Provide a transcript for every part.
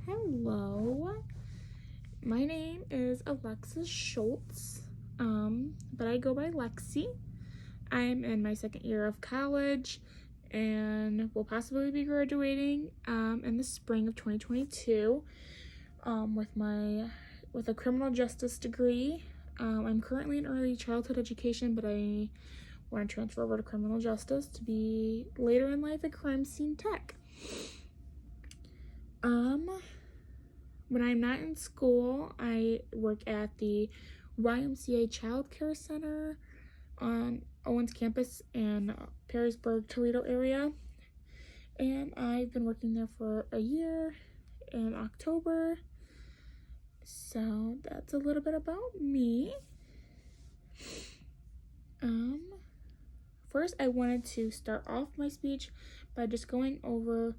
Hello, my name is Alexis Schultz, but I go by Lexi. I'm in my second year of college and will possibly be graduating in the spring of 2022 with a criminal justice degree. I'm currently in early childhood education, but I want to transfer over to criminal justice to be later in life a crime scene tech. When I'm not in school, I work at the YMCA Child Care Center on Owens campus in Perrysburg, Toledo area. And I've been working there for a year in October. So that's a little bit about me. First, I wanted to start off my speech by just going over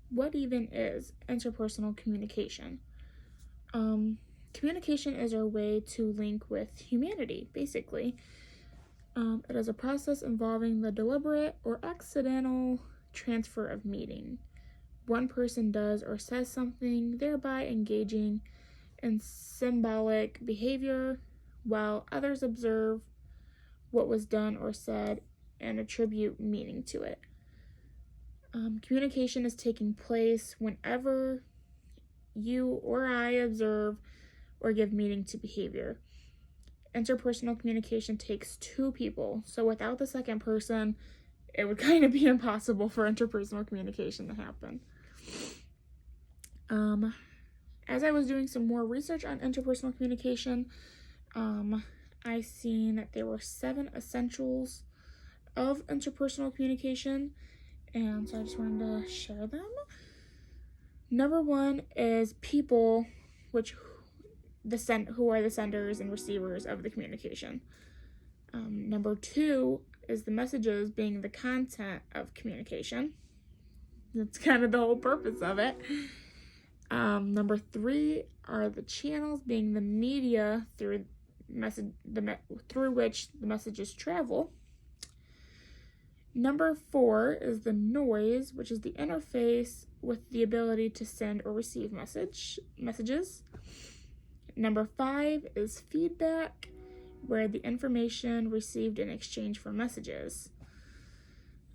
what even is interpersonal communication. Communication is our way to link with humanity, basically. It is a process involving the deliberate or accidental transfer of meaning. One person does or says something, thereby engaging in symbolic behavior, while others observe what was done or said and attribute meaning to it. Communication is taking place whenever you or I observe or give meaning to behavior. Interpersonal communication takes two people, so without the second person, it would kind of be impossible for interpersonal communication to happen. As I was doing some more research on interpersonal communication, I seen that there were 7 essentials of interpersonal communication, and so I just wanted to share them. Number 1 is people, who are the senders and receivers of the communication. Number 2 is the messages being the content of communication. That's kind of the whole purpose of it. Number 3 are the channels being the media through which the messages travel. Number 4 is the noise, which is the interface with the ability to send or receive messages. Number 5 is feedback, where the information received in exchange for messages.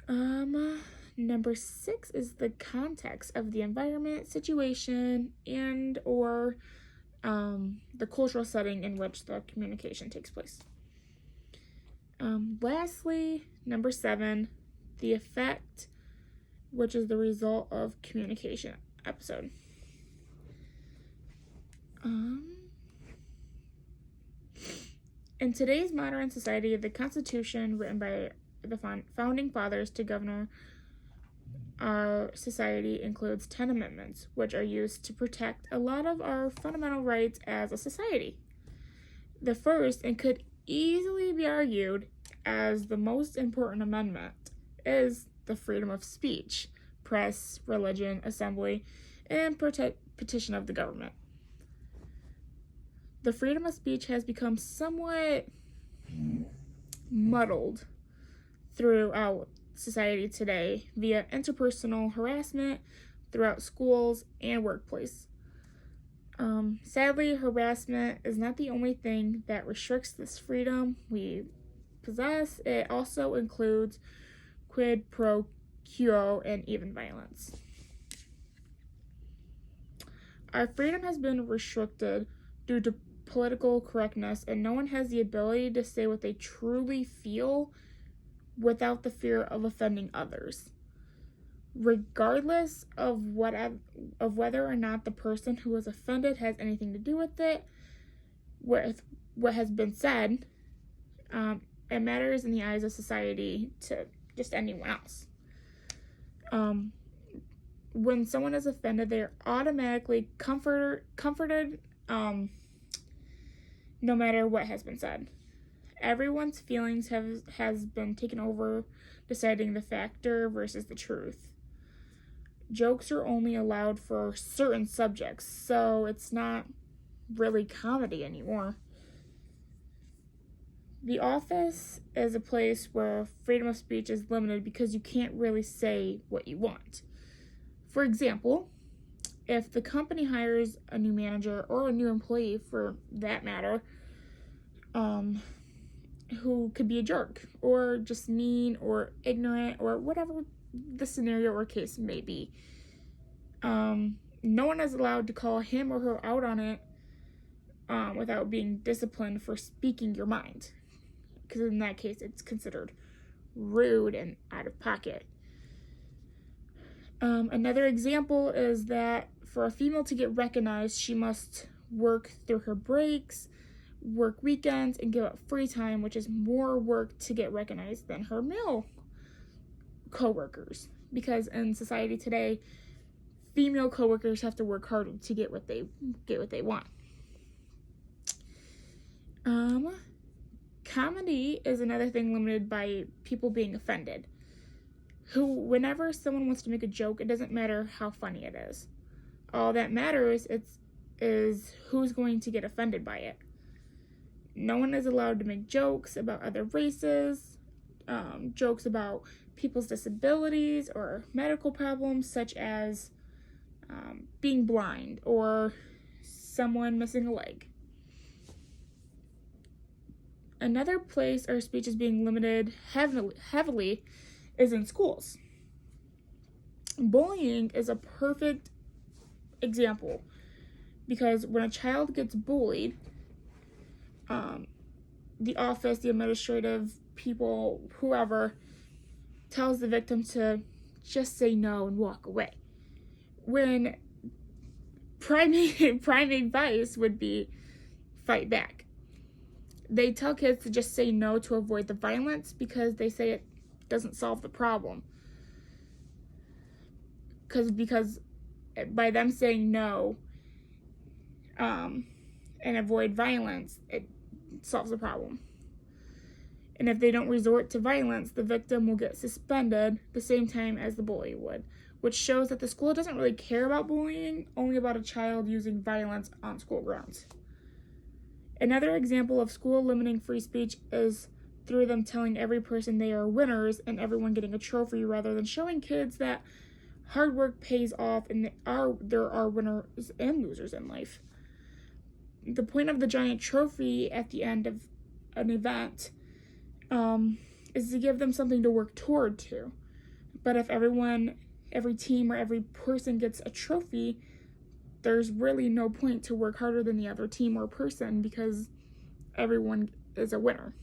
Number 6 is the context of the environment, situation, and or the cultural setting in which the communication takes place. Lastly, number 7, the effect, which is the result of communication episode. In today's modern society, the Constitution, written by the founding fathers to govern our society, includes 10 amendments, which are used to protect a lot of our fundamental rights as a society. The first, and could easily be argued as the most important amendment, is the freedom of speech, press, religion, assembly, and petition of the government. The freedom of speech has become somewhat muddled throughout society today via interpersonal harassment throughout schools and workplace. Sadly, harassment is not the only thing that restricts this freedom we possess. It also includes quid pro quo and even violence. Our freedom has been restricted due to political correctness, and no one has the ability to say what they truly feel without the fear of offending others, regardless of whether or not the person who was offended has anything to do with it. What has been said, it matters in the eyes of society to just anyone else. When someone is offended, they are automatically comforted no matter what has been said. Everyone's feelings has been taken over, deciding the factor versus the truth. Jokes are only allowed for certain subjects, so it's not really comedy anymore. The office is a place where freedom of speech is limited because you can't really say what you want. For example, if the company hires a new manager or a new employee for that matter, who could be a jerk or just mean or ignorant or whatever the scenario or case may be, no one is allowed to call him or her out on it without being disciplined for speaking your mind, because in that case it's considered rude and out of pocket. Another example is that for a female to get recognized, she must work through her breaks, work weekends, and give up free time, which is more work to get recognized than her male co-workers, because in society today, female co-workers have to work harder to get what they want. Comedy is another thing limited by people being offended. Whenever someone wants to make a joke, it doesn't matter how funny it is. All that matters is who's going to get offended by it. No one is allowed to make jokes about other races, jokes about people's disabilities or medical problems, such as being blind or someone missing a leg. Another place our speech is being limited heavily is in schools. Bullying is a perfect example, because when a child gets bullied, the office, the administrative people, whoever, tells the victim to just say no and walk away. When prime advice would be fight back. They tell kids to just say no to avoid the violence, because they say it doesn't solve the problem. Because by them saying no and avoid violence, it solves the problem. And if they don't resort to violence, the victim will get suspended the same time as the bully would, which shows that the school doesn't really care about bullying, only about a child using violence on school grounds. Another example of school limiting free speech is through them telling every person they are winners and everyone getting a trophy, rather than showing kids that hard work pays off and there are winners and losers in life. The point of the giant trophy at the end of an event is to give them something to work toward to. But if every team or every person gets a trophy, there's really no point to work harder than the other team or person, because everyone is a winner.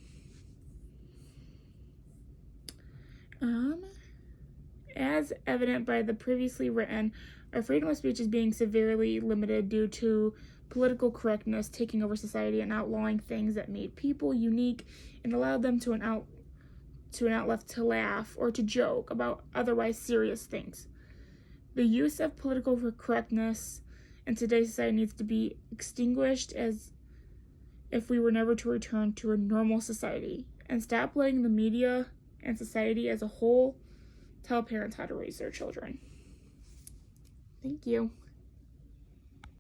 As evident by the previously written, our freedom of speech is being severely limited due to political correctness taking over society and outlawing things that made people unique and allowed them to an outlet to laugh or to joke about otherwise serious things. The use of political correctness in today's society needs to be extinguished, as if we were never to return to a normal society, and stop letting the media and society as a whole tell parents how to raise their children. Thank you.